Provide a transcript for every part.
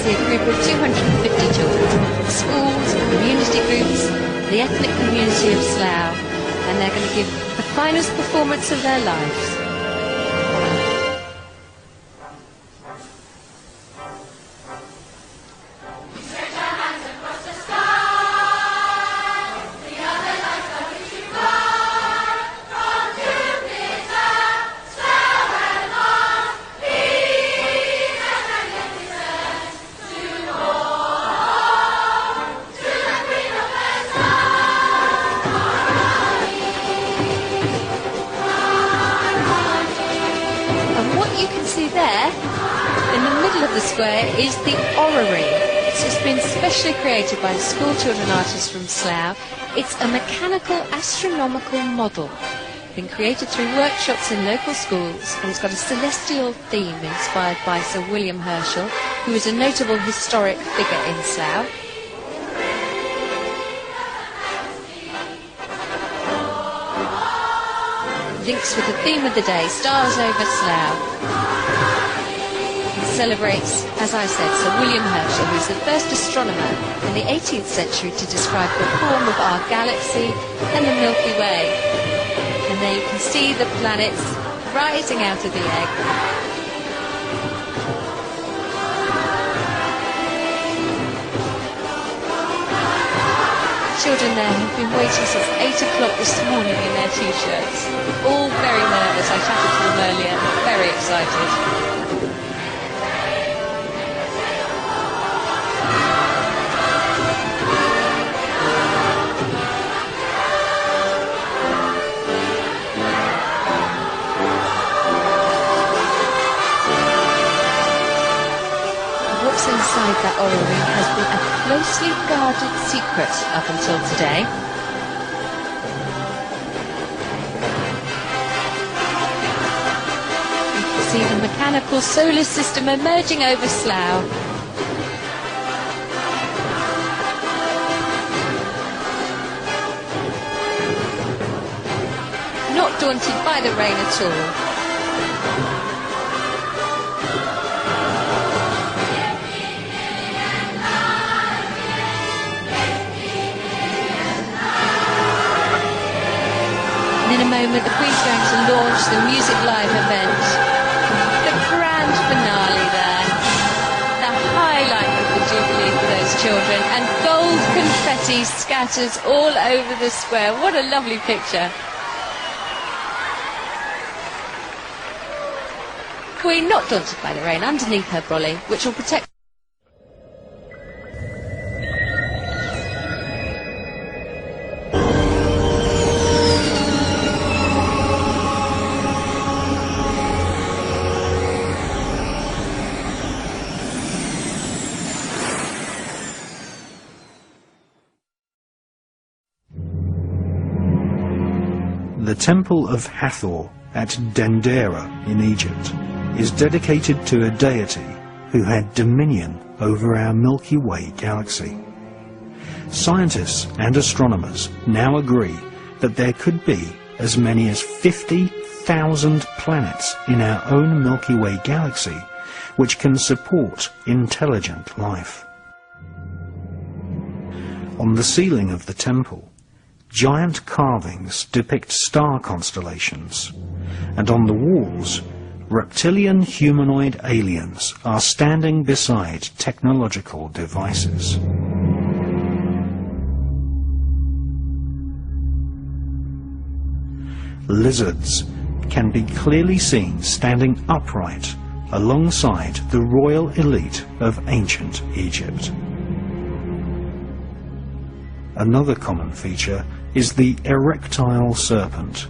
see a group of 250 children from schools, community groups, the ethnic community of Slough, and they're going to give the finest performance of their lives. There, in the middle of the square, is the orrery. It's been specially created by school children artists from Slough. It's a mechanical astronomical model, been created through workshops in local schools, and it's got a celestial theme inspired by Sir William Herschel, who is a notable historic figure in Slough. Links with the theme of the day, Stars over Slough. Celebrates, as I said, Sir William Herschel, who was the first astronomer in the 18th century to describe the form of our galaxy and the Milky Way. And there you can see the planets rising out of the egg. Children there have been waiting since 8 o'clock this morning in their t-shirts. All very nervous. I chatted to them earlier, very excited. Inside that orrery has been a closely guarded secret up until today. You can see the mechanical solar system emerging over Slough. Not daunted by the rain at all. In a moment, the Queen's going to launch the Music Live event. The grand finale there. The highlight of the Jubilee for those children. And gold confetti scatters all over the square. What a lovely picture. Queen not daunted by the rain underneath her brolly, which will protect. The Temple of Hathor at Dendera in Egypt is dedicated to a deity who had dominion over our Milky Way galaxy. Scientists and astronomers now agree that there could be as many as 50,000 planets in our own Milky Way galaxy which can support intelligent life. On the ceiling of the temple, giant carvings depict star constellations, and on the walls, reptilian humanoid aliens are standing beside technological devices. Lizards can be clearly seen standing upright alongside the royal elite of ancient Egypt. Another common feature is the erectile serpent.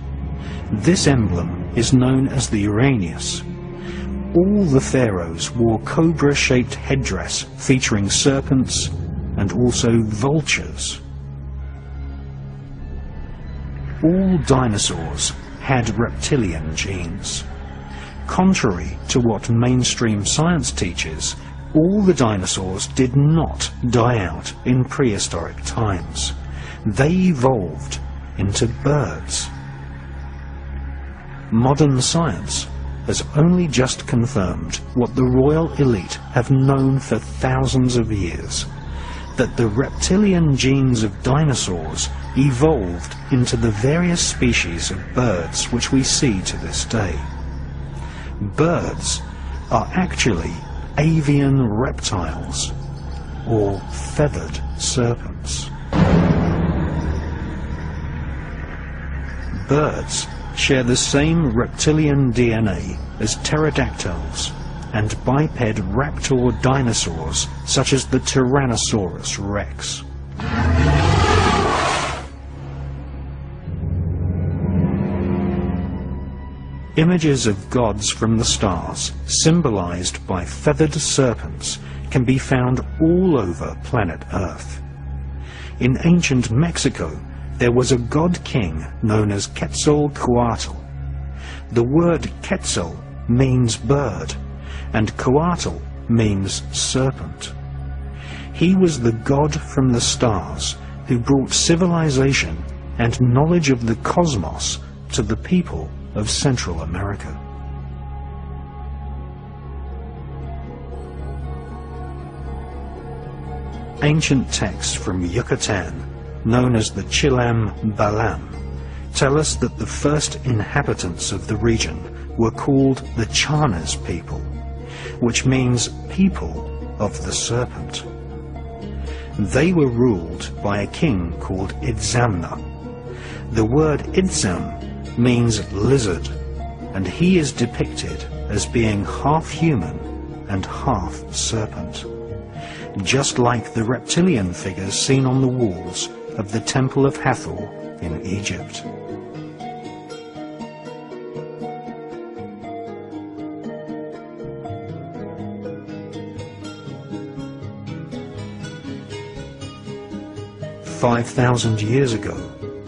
This emblem is known as the Uranius. All the pharaohs wore cobra-shaped headdress featuring serpents and also vultures. All dinosaurs had reptilian genes. Contrary to what mainstream science teaches, all the dinosaurs did not die out in prehistoric times. They evolved into birds. Modern science has only just confirmed what the royal elite have known for thousands of years, that the reptilian genes of dinosaurs evolved into the various species of birds which we see to this day. Birds are actually avian reptiles, or feathered serpents. Birds share the same reptilian DNA as pterodactyls and biped raptor dinosaurs such as the Tyrannosaurus rex. Images of gods from the stars, symbolized by feathered serpents, can be found all over planet Earth. In ancient Mexico, there was a god-king known as Quetzalcoatl. The word Quetzal means bird, and Coatl means serpent. He was the god from the stars who brought civilization and knowledge of the cosmos to the people of Central America. Ancient texts from Yucatan, known as the Chilam Balam, tell us that the first inhabitants of the region were called the Chanas people, which means people of the serpent. They were ruled by a king called Itzamna. The word Itzam means lizard, and he is depicted as being half human and half serpent, just like the reptilian figures seen on the walls of the Temple of Hathor in Egypt. "5,000 years ago,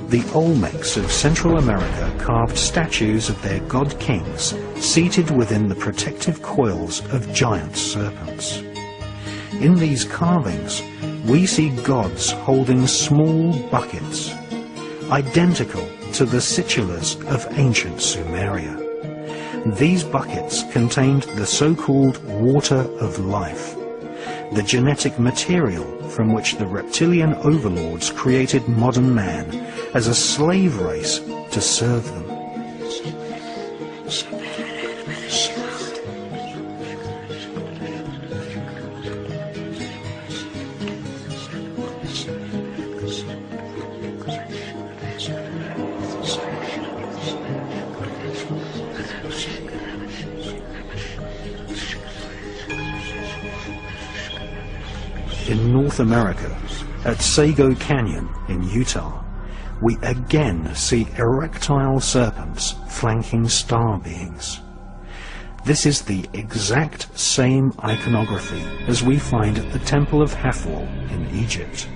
the Olmecs of Central America carved statues of their god-kings seated within the protective coils of giant serpents. In these carvings, we see gods holding small buckets, identical to the situlas of ancient Sumeria. These buckets contained the so-called water of life, the genetic material from which the reptilian overlords created modern man as a slave race to serve them. In North America, at Sago Canyon in Utah, we again see erectile serpents flanking star beings. This is the exact same iconography as we find at the Temple of Hathor in Egypt.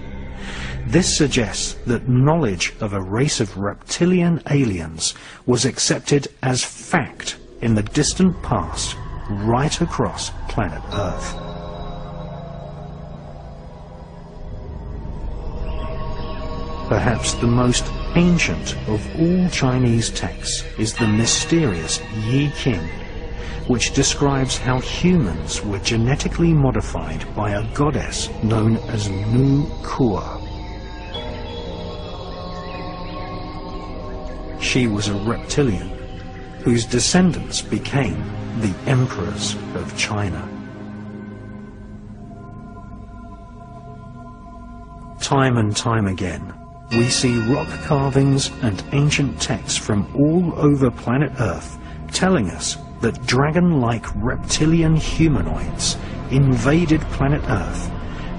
This suggests that knowledge of a race of reptilian aliens was accepted as fact in the distant past right across planet Earth. Perhaps the most ancient of all Chinese texts is the mysterious Yi Qing, which describes how humans were genetically modified by a goddess known as Nu Kua. She was a reptilian, whose descendants became the emperors of China. Time and time again, we see rock carvings and ancient texts from all over planet Earth telling us that dragon-like reptilian humanoids invaded planet Earth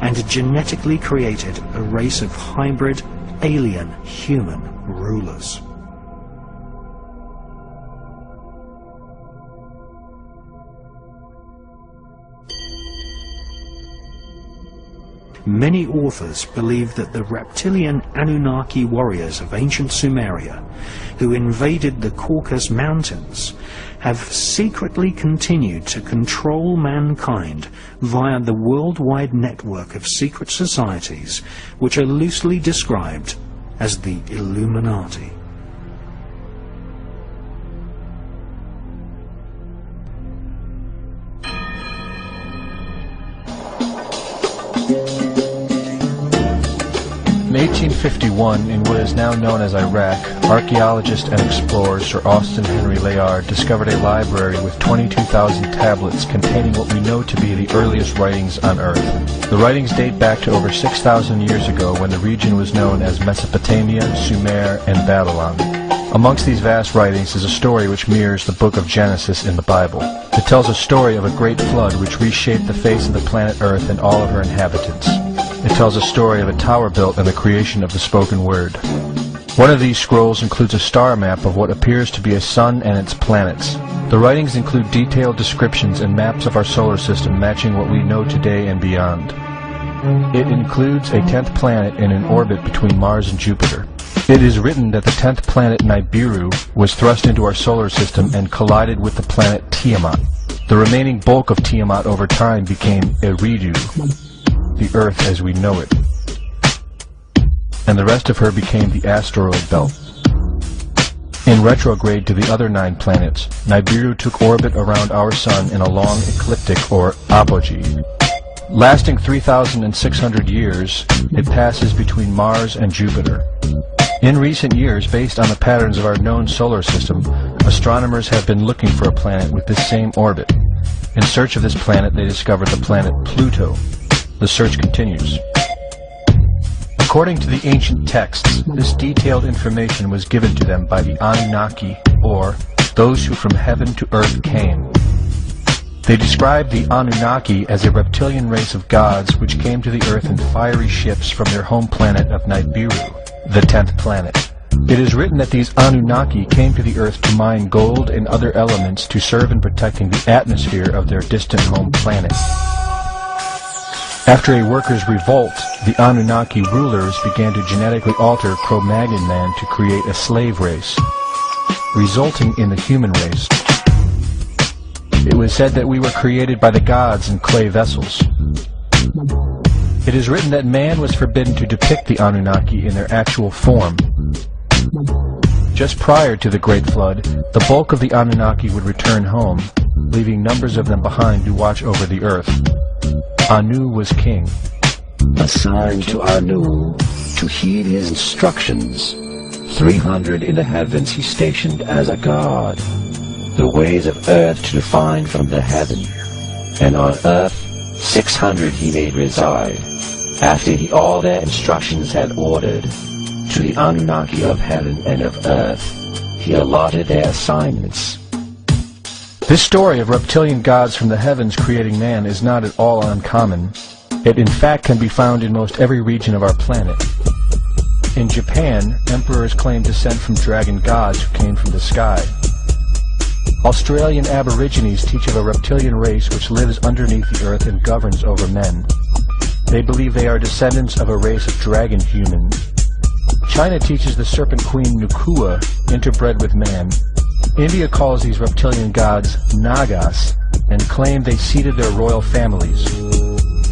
and genetically created a race of hybrid alien human rulers. Many authors believe that the reptilian Anunnaki warriors of ancient Sumeria, who invaded the Caucasus Mountains, have secretly continued to control mankind via the worldwide network of secret societies which are loosely described as the Illuminati. 1951, in what is now known as Iraq, archaeologist and explorer Sir Austin Henry Layard discovered a library with 22,000 tablets containing what we know to be the earliest writings on Earth. The writings date back to over 6,000 years ago, when the region was known as Mesopotamia, Sumer, and Babylon. Amongst these vast writings is a story which mirrors the book of Genesis in the Bible. It tells a story of a great flood which reshaped the face of the planet Earth and all of her inhabitants. It tells a story of a tower built and the creation of the spoken word. One of these scrolls includes a star map of what appears to be a sun and its planets. The writings include detailed descriptions and maps of our solar system matching what we know today and beyond. It includes a 10th planet in an orbit between Mars and Jupiter. It is written that the 10th planet Nibiru was thrust into our solar system and collided with the planet Tiamat. The remaining bulk of Tiamat over time became Eridu, the Earth as we know it, and the rest of her became the asteroid belt. In retrograde to the other 9 planets, Nibiru took orbit around our Sun in a long ecliptic or apogee. Lasting 3,600 years, it passes between Mars and Jupiter. In recent years, based on the patterns of our known solar system, astronomers have been looking for a planet with this same orbit. In search of this planet, they discovered the planet Pluto. The search continues. According to the ancient texts, this detailed information was given to them by the Anunnaki, or those who from heaven to earth came. They described the Anunnaki as a reptilian race of gods which came to the earth in fiery ships from their home planet of Nibiru, the 10th planet. It is written that these Anunnaki came to the earth to mine gold and other elements to serve in protecting the atmosphere of their distant home planet. After a workers' revolt, the Anunnaki rulers began to genetically alter Cro-Magnon man to create a slave race, resulting in the human race. It was said that we were created by the gods in clay vessels. It is written that man was forbidden to depict the Anunnaki in their actual form. Just prior to the Great Flood, the bulk of the Anunnaki would return home, leaving numbers of them behind to watch over the earth. Anu was king. Assigned to Anu to heed his instructions. 300 in the heavens he stationed as a god. The ways of earth to define from the heaven. And on earth 600 he made reside. After he all their instructions had ordered, to the Anunnaki of heaven and of earth he allotted their assignments. This story of reptilian gods from the heavens creating man is not at all uncommon. It in fact can be found in most every region of our planet. In Japan, emperors claim descent from dragon gods who came from the sky. Australian Aborigines teach of a reptilian race which lives underneath the earth and governs over men. They believe they are descendants of a race of dragon humans. China teaches the serpent queen Nukua interbred with man. India calls these reptilian gods Nagas and claim they seeded their royal families.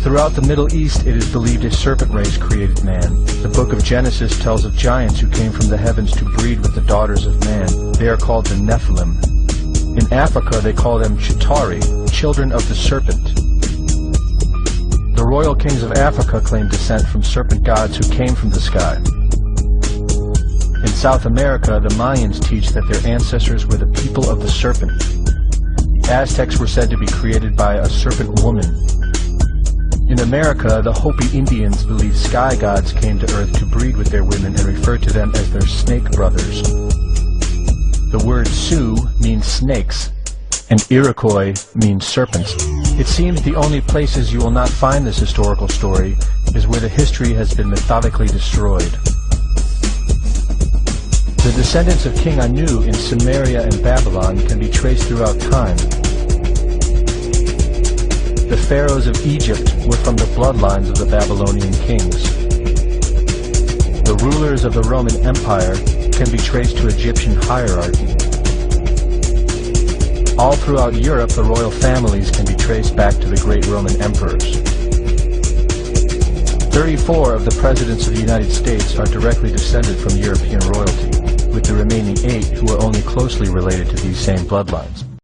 Throughout the Middle East it is believed a serpent race created man. The book of Genesis tells of giants who came from the heavens to breed with the daughters of man. They are called the Nephilim. In Africa they call them Chitauri, children of the serpent. The royal kings of Africa claim descent from serpent gods who came from the sky. In South America, the Mayans teach that their ancestors were the people of the serpent. The Aztecs were said to be created by a serpent woman. In America, the Hopi Indians believe sky gods came to earth to breed with their women and refer to them as their snake brothers. The word Sioux means snakes, and Iroquois means serpents. It seems the only places you will not find this historical story is where the history has been methodically destroyed. The descendants of King Anu in Sumeria and Babylon can be traced throughout time. The pharaohs of Egypt were from the bloodlines of the Babylonian kings. The rulers of the Roman Empire can be traced to Egyptian hierarchy. All throughout Europe, the royal families can be traced back to the great Roman emperors. 34 of the presidents of the United States are directly descended from European royalty, with the remaining 8 who are only closely related to these same bloodlines.